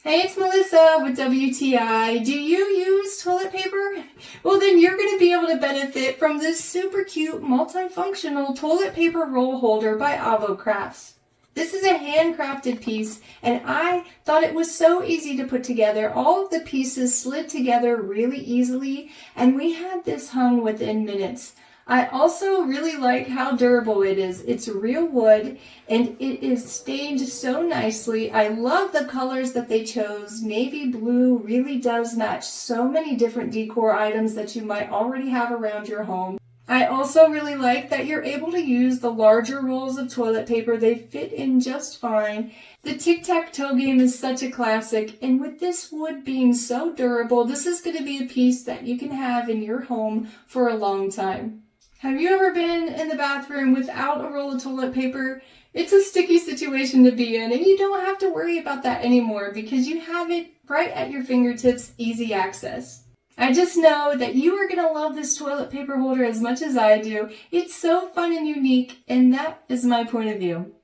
Hey, it's Melissa with WTI. Do you use toilet paper? Well, then you're going to be able to benefit from this super cute multifunctional toilet paper roll holder by Avocrafts. This is a handcrafted piece, and I thought it was so easy to put together. All of the pieces slid together really easily, and we had this hung within minutes. I also really like how durable it is. It's real wood and it is stained so nicely. I love the colors that they chose. Navy blue really does match so many different decor items that you might already have around your home. I also really like that you're able to use the larger rolls of toilet paper. They fit in just fine. The tic-tac-toe game is such a classic, and with this wood being so durable, this is going to be a piece that you can have in your home for a long time. Have you ever been in the bathroom without a roll of toilet paper? It's a sticky situation to be in, and you don't have to worry about that anymore because you have it right at your fingertips, easy access. I just know that you are going to love this toilet paper holder as much as I do. It's so fun and unique, and that is my point of view.